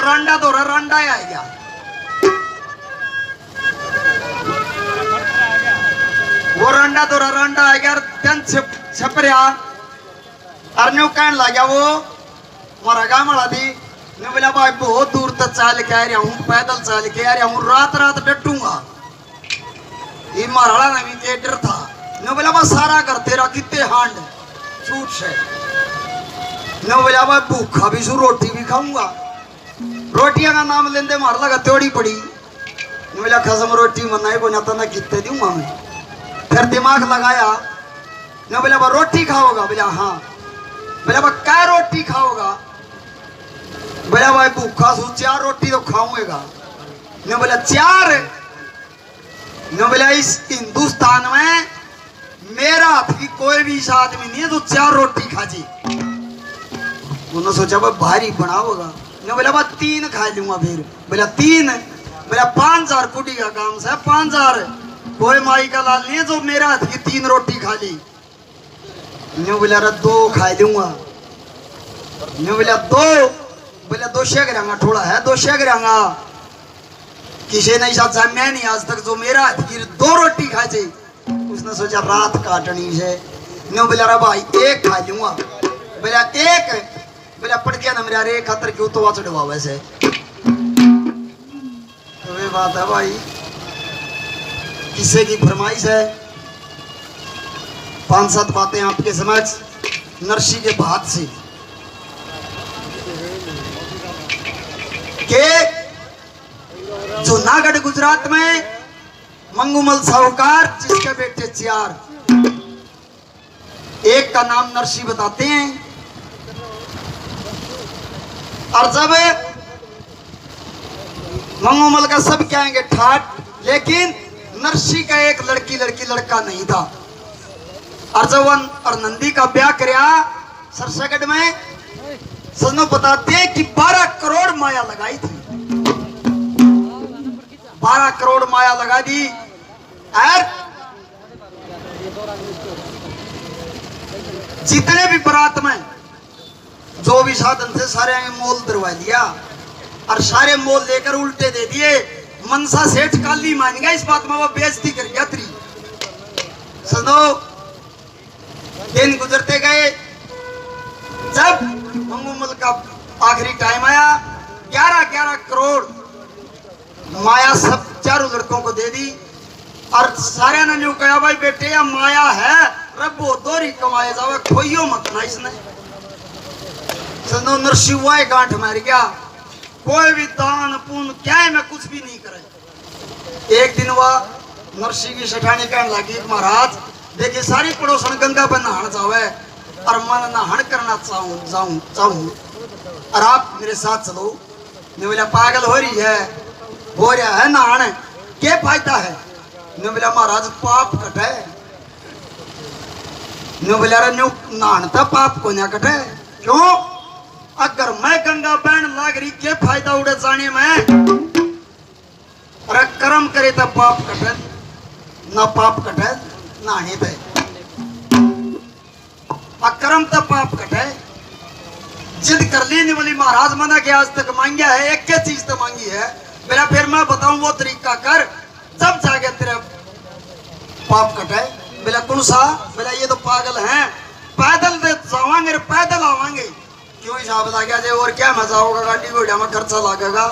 रांडा तो रांडा ही आ गया। वो रांडा तो रांडा आ गया तेन छप रहा और न्यू कहने लग गया वो मारा गाँव वाला थी ने बोला भाई बहुत दूर तक चल के आ रहा हूँ, पैदल चल के आ रहा हूँ, रात रात डटूंगा। ये मारा ना भी डर था। ने बोला भाई सारा घर तेरा कितने हांड छूट से। ने बोला भाई भूखा भी सू रोटी भी खाऊंगा। रोटियां का नाम लेंदे मार लगा त्योड़ी पड़ी। ने बोला खसम रोटी मनाए को ना तो ना कितने दूंगा मैं। फिर दिमाग लगाया। ने बोला भाई रोटी खाओगा? बोला हाँ। बोला भाई क्या रोटी खाओगा? बोला भाई भूखा सू 4 रोटी तो खाऊंगा। ने बोला 4? ने बोला इस हिंदुस्तान में मेरा हाथ की कोई भी इस आदमी नहीं है जो 4 रोटी खा जी। उन्होंने सोचा भाई भारी बनाओगा। ने बोला भाई 3 खा लूंगा। फिर बोला 3? बोला 5000 कुटी का काम से 5000 कोई माई का लाल नहीं है जो मेरा हाथ की 3 रोटी खा ली। ने बोला 2 खा लूंगा। ने बोला 2? बोला 2 शेगरांगा थोड़ा है 2 शेगरांगा। किसी ने ऐसा जम्या नहीं आज तक जो मेरा हाथ की 2 रोटी खा जाए। उसने सोचा रात काटनी है। ने बोला भाई 1 खा लूंगा। बोला 1? बोला पड़ गया ना मेरा रे खातर क्यों तो चढ़वा वैसे। तो वे बात है भाई किसे की फरमाइश है। 5-7 बातें आपके समझ नरसी के बाद से के जूनागढ़ गुजरात में मंगूमल साहूकार जिसके बेटे 4, एक का नाम नरसी बताते हैं। और जब मंगूमल का सब कहेंगे ठाट, लेकिन नरसी का एक लड़की लड़का नहीं था। और जब और नंदी का ब्याह करया सरसगढ़ में सजनो बताते हैं कि 12 करोड़ माया लगाई थी। 12 करोड़ माया लगा दी। और जितने भी बारात में जो भी साधन थे सारे मोल दरवा दिया और सारे मोल लेकर उल्टे दे दिए। मनसा सेठ काली मान गया इस बात में, वो बेइज्जती कर गया तेरी। सुनो दिन गुजरते गए। जब मंगूमल का आखिरी टाइम आया 11 करोड़ माया सब 4 लड़कों को दे दी। और सारे ने न्यू कहा भाई बेटे या माया है रब्बो दोरी कमाए जावे खोइयो मत ना इसने। सुनो नरसी हुआ गांठ मार गया। कोई भी दान पुण्य क्या मैं कुछ भी नहीं करे। एक दिन वह नरसी की सेठानी कहने लगी महाराज देखिए सारी पड़ोसन गंगा पर नहाना चाहे और मन नहान करना चाहूं और आप मेरे साथ चलो। ने बोला पागल हो रही है, हो रहा है नहान क्या फायदा है? ने बोला महाराज पाप कटे। ने बोला नहान तो पाप को ना कटे। क्यों? अगर मैं गंगा बहन लाग रही क्या फायदा उड़े जाने में? अरे कर्म करे तो पाप कटे, ना पाप कटे नहाने पे। अकर्म तो पाप कटे। जिद कर ली नहीं बोली महाराज मना के आज तक मांगिया है एक क्या चीज तो मांगी है। मेरा फिर मैं बताऊं वो तरीका कर जब जाके तेरे पाप कटे। बोला कौन सा? बोला ये तो पागल हैं पैदल जावांगे पैदल आवांगे। क्यों हिसाब लग गया और क्या मजा होगा? गाड़ी घोड़ा में खर्चा लगेगा।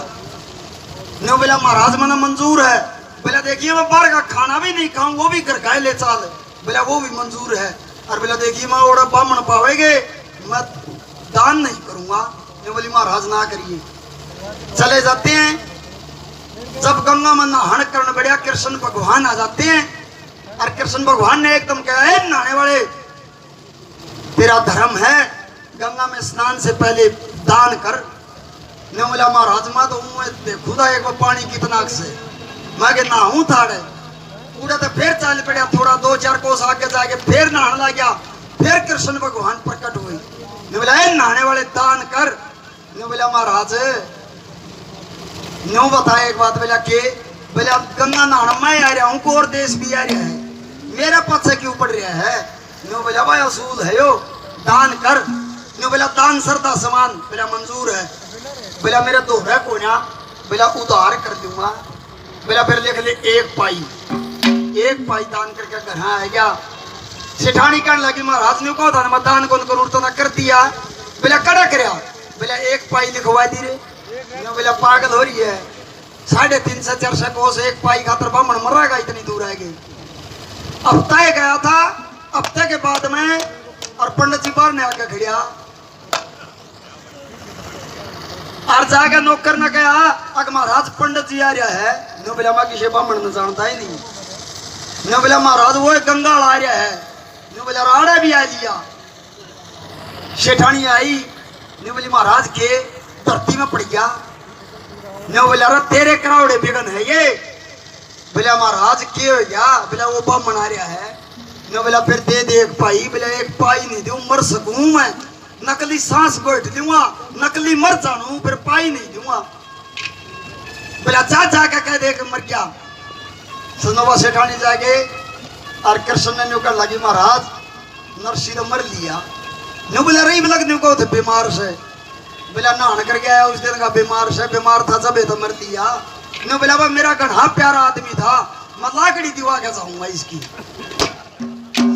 ने बोला महाराज मना मंजूर है। बोला देखिए मैं बाहर का खाना भी नहीं खाऊं वो भी घर का ले चाल। बोला वो भी मंजूर है। और बोला देखिए मैं ओड़ा बामण पावेगे मैं दान नहीं करूंगा। ने बोली महाराज ना करिए। चले जाते हैं। जब गंगा में नहान करने बढ़िया कृष्ण भगवान आ जाते हैं और कृष्ण भगवान ने एकदम कहा है नहाने वाले तेरा धर्म है गंगा में स्नान से पहले दान कर। ने बोला महाराज मैं तो खुदा एक बार पानी कितना से मैं के नहाऊं थाड़े पूरा तो फिर चल पड़ा थोड़ा 2-4 कोस आगे जाके फिर नहाने लग गया। फिर कृष्ण भगवान प्रकट हुए। ने बोला नहाने वाले दान कर। ने बोला महाराज न्यू बताया एक बात। बोला के? बोला गंगा नहाना मैं आ रहा हूँ और देश भी आ रहा है मेरा पीछे क्यों पड़ रहा है? न्यू बोला भाई असूल है यो दान कर। नो बोला दान सरदा समान बोला मंजूर है। बोला मेरा दोहरा को ना बोला उधार कर दूंगा। बोला फिर लिख ले 1 पाई, 1 पाई दान करके घर आ गया। सेठानी कहने लगी महाराज ने कहा था मैं दान कौन करूँ तो ना कर दिया। बोला कड़ा करया। बोला 1 पाई लिखवा दी रे। बोला पागल हो रही है, 350 400 कोस 1 पाई खातर बामण मरेगा इतनी दूर आएगी। हफ्ता गया था, हफ्ते के बाद में और पंडित जी बाहर ने आके खड़िया और जाके नौकर ने कहा अगर महाराज पंडित जी आ रहा है। नो बोला मैं किसी बामण ने जानता ही नहीं। नो बोला महाराज वो गंगाल आ रहा है। नो बोला राड़ा भी आ लिया। शेठानी आई। नो बोली महाराज के धरती में पड़ गया। नो बोला रे तेरे करावड़े बिगन है ये। बोला महाराज के हो गया। बोला वो बामण आ रहा है। नो बोला फिर दे 1 पाई। बोला 1 पाई नहीं दूं, मर सकूं मैं, नकली सांस बैठ दूंगा, नकली मर जानू, फिर पाई नहीं दूंगा। बोला जा के कह दे कि मर गया। सुनोबा सेठानी जाके और कृष्ण ने न्यू कर लगी महाराज नरसी तो मर लिया। न्यू बोला रही लग न्यू को थे बीमार से। बोला नहान कर गया उस दिन का बीमार से, बीमार था जब तो मर दिया। न्यू बोला वो मेरा घना प्यारा आदमी था, मैं लाकड़ी दिवा के जाऊंगा इसकी।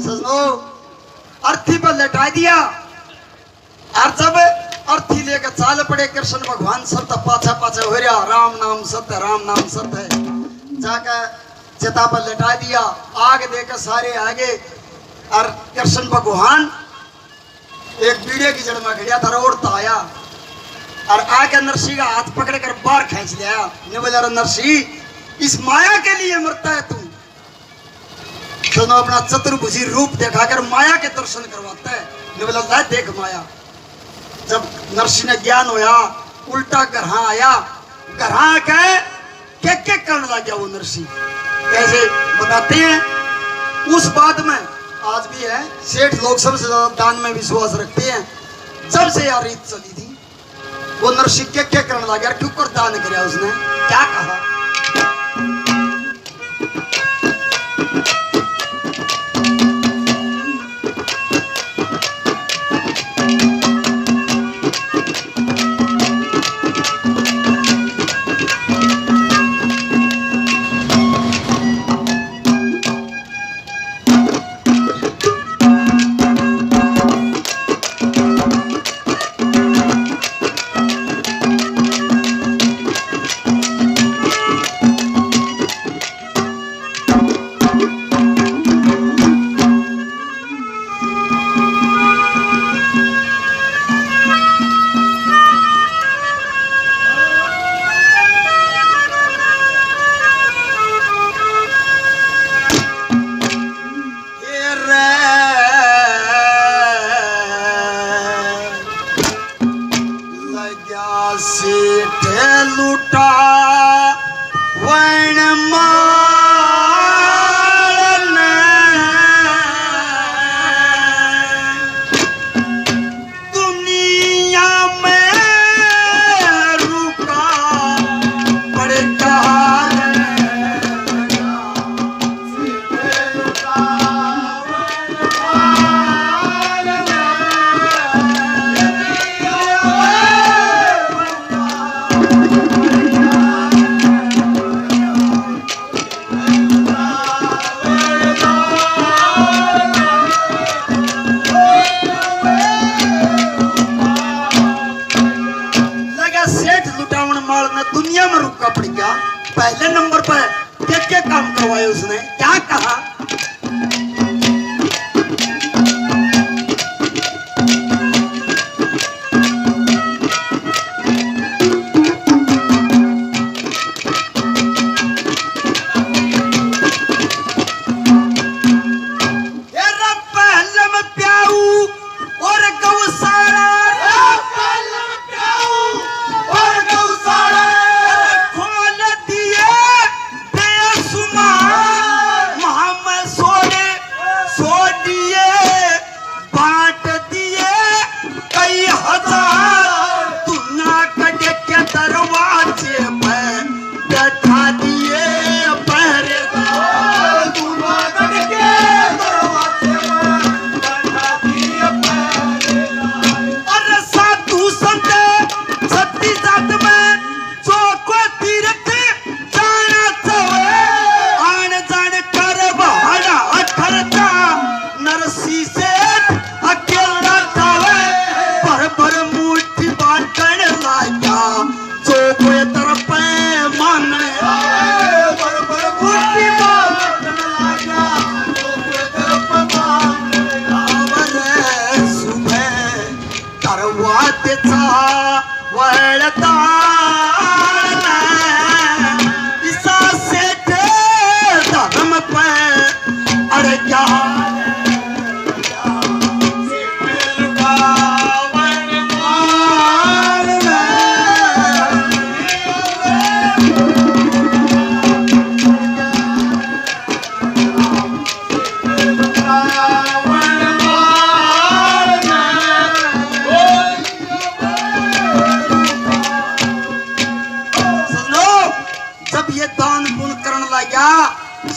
सुनो अर्थी पर लटा दिया और जब अर्थी लेकर चाल पड़े कृष्ण भगवान सब तो पाछा पाछा हो रहा राम नाम सत्य, राम नाम सत्य है। जाकर चिता पर लटा दिया, आग देकर सारे आगे और कृष्ण भगवान एक बीड़े की जड़ में खड़िया था, उड़ता आया और आके नरसी का हाथ पकड़ कर बाहर खींच लिया। ने बोला नरसी इस माया के लिए मरता है तू। दोनों अपना चतुर्भुजी रूप दिखाकर माया के दर्शन करवाता है। ने बोला ला देख माया। जब नरसी ने ज्ञान होया उल्टा घर आया, घर आके क्या करने लग गया वो नरसी। कैसे बताते हैं उस बात में आज भी है, सेठ लोग सबसे ज्यादा दान में विश्वास रखते हैं। जब से यार रीत चली थी वो नरसी क्या करने लगा यार, क्यों कर दान कराया उसने, क्या कहा। सेठ लुटा वण मारन दुनिया में रुका पड़ता दुनिया में रुका पड़ गया। पहले नंबर पर क्या काम करवाए उसने, क्या कहा। क्या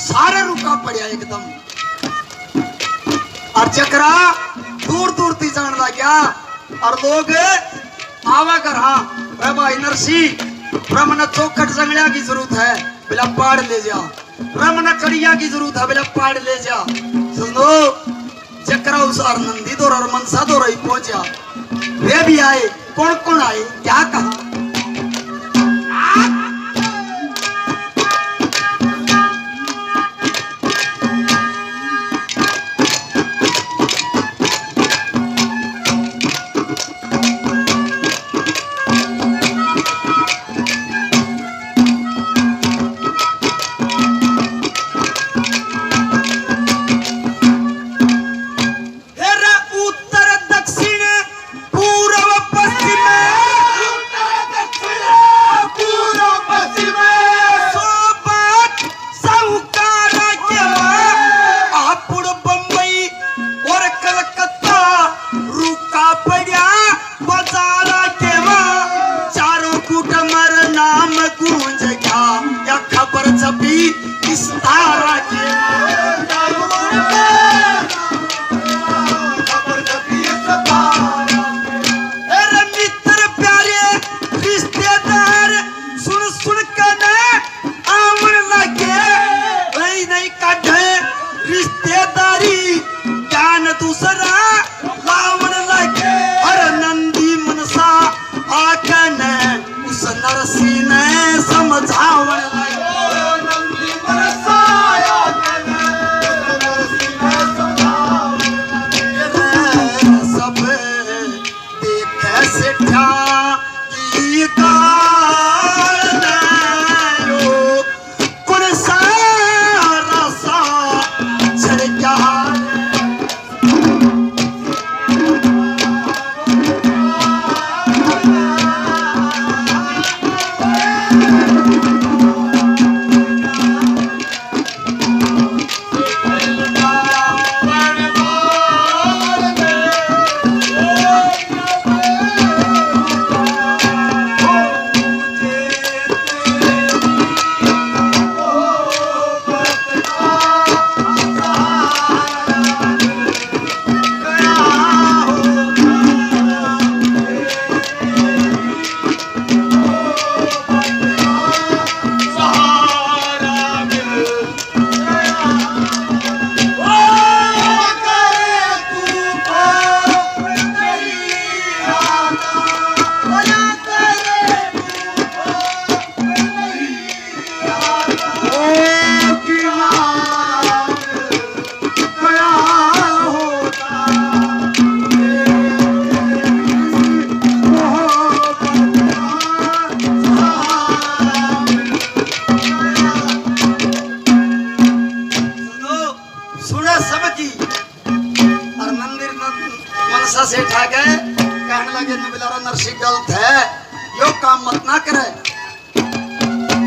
सारे रुका पड़िया एकदम और चक्रा दूर दूर थी जान लगा और लोग आवा कर हाँ भाई नरसी ब्रह्मण चौखट जंगलिया की जरूरत है बिला पाड़ ले जा ब्रह्मण कड़िया की जरूरत है बिला पाड़ ले जा सुनो चक्रा उस और नंदी दौर और मनसा दौर ही पहुंचा वे भी आए कौन कौन आए क्या कहा नरसी गलत है यो काम मत ना करे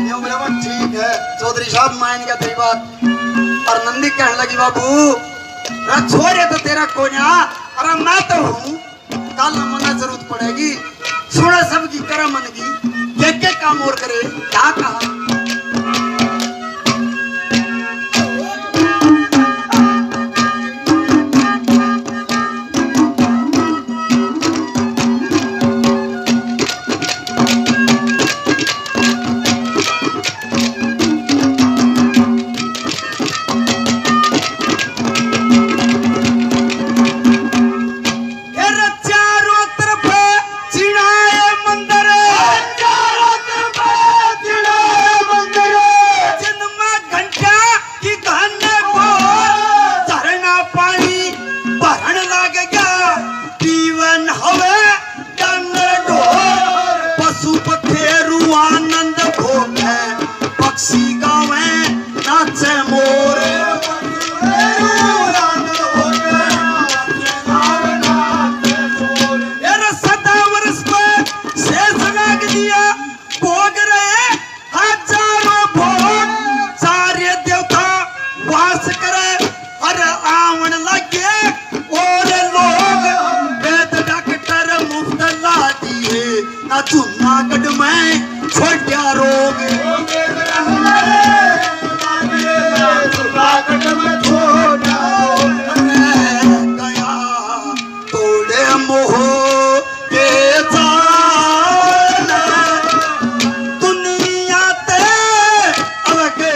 यो बोला वो ठीक है चौधरी साहब मान गया तेरी बात और नंदी कहने लगी बाबू छोरे तो तेरा कोन्या अरे मैं तो हूँ कल मना जरूरत पड़ेगी सुना सबकी कर मन की ये काम और करे क्या कहा चारों तरफ बस करे हर आवन लगे और लोग वेद डॉक्टर मुफ्त ला दिए ना जूनागढ़ में छोड़िया रोग जूनागढ़ में छोड़ा गया तोड़े मोह के दुनिया ते अलगे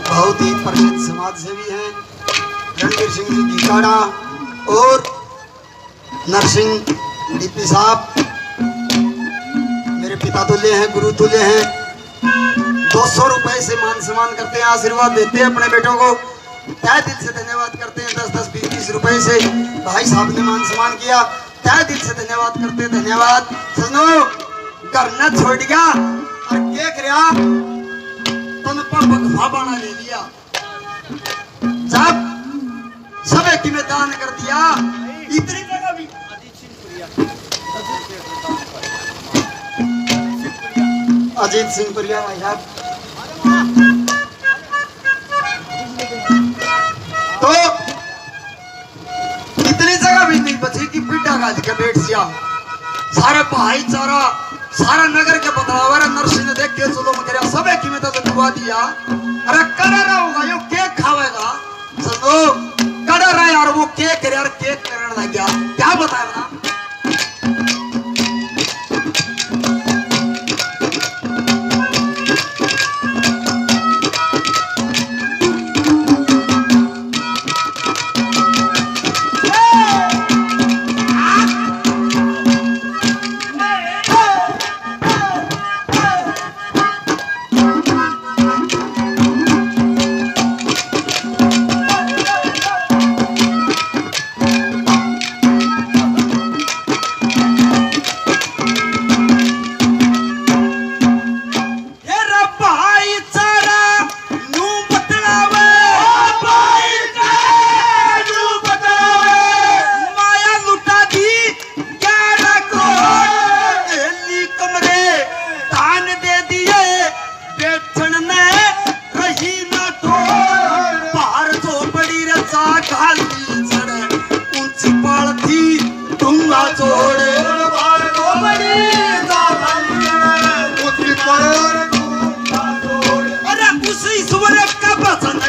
बहुत ही प्रसिद्ध समाज सेवी हैं रणवीर सिंह जी गिकाड़ा और नरसिंह डीपी साहब मेरे पिता तुल्य हैं, गुरु तुल्य हैं। 200 रुपए से मान सम्मान करते हैं, आशीर्वाद देते हैं अपने बेटों को। तहे दिल से धन्यवाद करते हैं। 10-10, 20-20 रुपए से भाई साहब ने मान सम्मान किया, तहे दिल से धन्यवाद करते हैं। धन्यवाद। सुनो घर न छोड़ गया और क्या कर भगवा बाना ले लिया जब सब की में दान कर दिया इतनी जगह भी अजीत सिंह पुरिया भाई साहब तो इतनी जगह भी नहीं बची कि पिटा गाज के बैठ सिया सारे भाईचारा सारा नगर के बदलाव नरसिंह ने देख के चलो मगर सब की में तो दुआ दिया। अरे कड़ा रहा होगा यो केक खावेगा चलो कड़ा रहा यार वो केक करे यार केक करने लग गया क्या बताया ना अरे उस ईश्वर का वचन